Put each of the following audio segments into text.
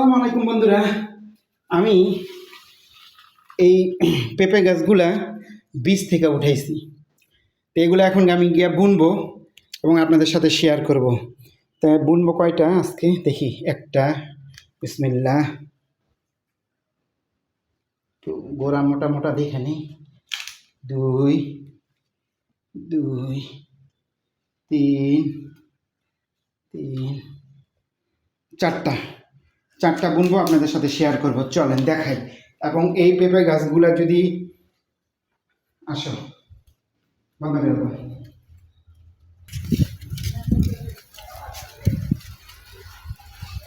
আসসালামু আলাইকুম বন্ধুরা। আমি এই পেঁপে গাছগুলা বীজ থেকে উঠাইছি। তো এগুলো এখন আমি গিয়া বুনবো এবং আপনাদের সাথে শেয়ার করব। তা বুনবো কয়টা আজকে দেখি। একটা, বিসমিল্লাহ। তো গোড়া মোটা মোটা দেখে নিই। দুই, দুই, তিন, তিন, চারটা। চারটা বুনবো, আপনাদের সাথে শেয়ার করব। চলেন দেখাই। এবং এই পেঁপে গাছগুলা যদি আসো বাবা বেরোবো।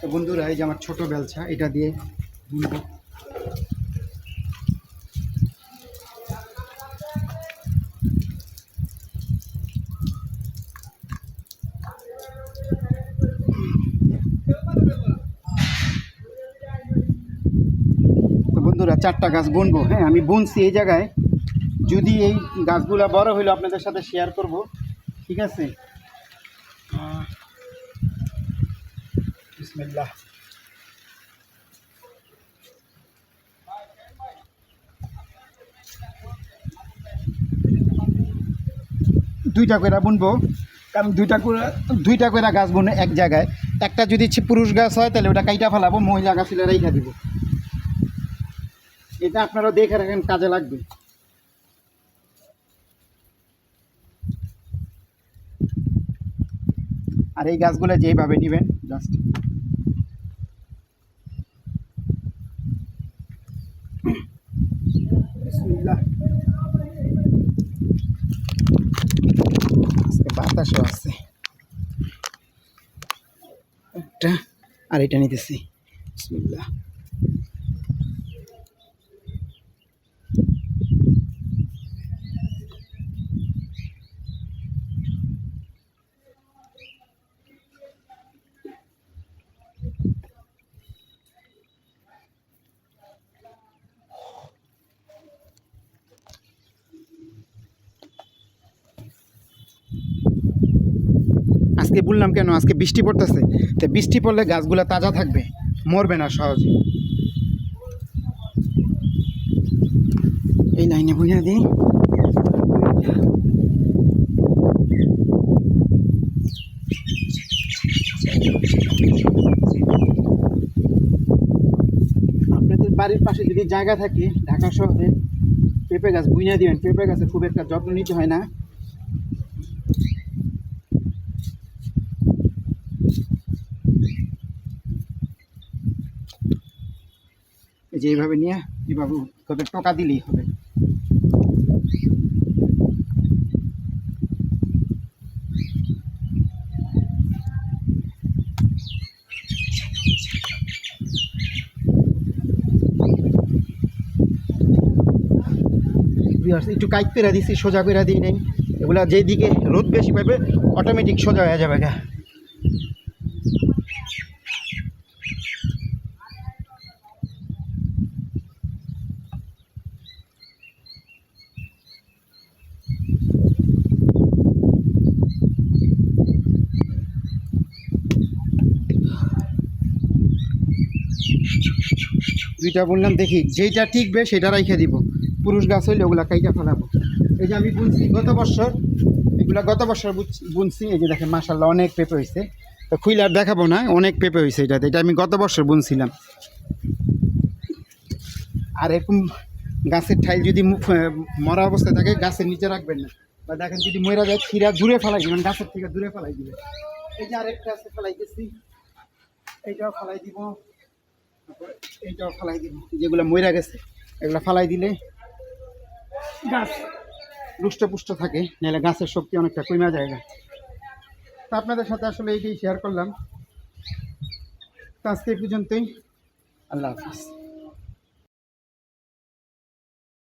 তো বন্ধুরা, এই যে আমার ছোট বেলছা, এটা দিয়ে বুনবো। তো বন্ধুরা, চারটা গাছ বুনবো। হ্যাঁ, আমি বুনছি এই জায়গায়। যদি এই গাছগুলা বড় হইলো আপনাদের সাথে শেয়ার করব, ঠিক আছে? বিসমিল্লাহ। দুইটা করে বুনবো, কারণ দুইটা করে গাছ বুনে এক জায়গায়। একটা যদি পুরুষ গাছ হয় তাহলে ওটা কাইটা ফেলাবো, মহিলা গাছ হলে রেখে দিব। এটা আপনারা দেখে রাখেন, কাজে লাগবে। আর এই গাছগুলো যেইভাবে নেবেন, জাস্ট বাতাসও আছে একটা, আর এটা নিতেছি। বিসমিল্লাহ। আজকে বললাম কেন, আজকে বৃষ্টি পড়তেছে। তো বৃষ্টি পড়লে গাছগুলো তাজা থাকবে, মরবে না সহজে। এই লাইনে বুঝা দিই। আপনাদের বাড়ির পাশে যদি জায়গা থাকে, ঢাকা শহরে, পেঁপে গাছ বুইনা দিবেন। পেঁপে গাছে খুব একটা যত্ন নিতে হয় না। এই যে এইভাবে নিয়ে এইভাবে তবে টোকা দিলেই হবে। একটু কাইট পেরা দিচ্ছি, সোজা পেরা দিই নেই। এগুলা যেদিকে রোদ বেশি পাবে অটোমেটিক সোজা হয়ে যাবে গা। দুইটা বললাম, দেখি যেইটা টিকবে সেটা রাইখে দিব। পুরুষ গাছ হইলে ওগুলা কাইটা ফেলাবো। এই যে আমি বুনছি গত বছর, এগুলা গত বছর বুনছি। এই যে দেখেন, মাশাআল্লাহ অনেক পেঁপে হয়েছে। তো খুইলে আর দেখাবো না, অনেক পেঁপে হয়েছে এটাতে। এটা আমি গত বছর বুনছিলাম। আর এরকম গাছের ঠাই যদি মরা অবস্থায় থাকে, গাছের নিচে রাখবেন না। বা দেখেন যদি মরা যায়, ছিঁড়া দূরে ফেলাই দিবেন, গাছের থেকে দূরে ফেলাই দিবেন। এই যে আরেকটা আছে, ফেলাইতেছি। এইটাও ফেলাই দিব, এইটাও ফেলাই দিব। যেগুলো মরা গেছে এগুলো ফেলাই দিলে গাছ রুষ্টপুষ্ট থাকে, নাহলে গাছের শক্তি অনেকটা কমে যায়। তা আপনাদের সাথে আসলে এইটাই শেয়ার করলাম। তো আজকে এই পর্যন্তই। আল্লাহ হাফিজ।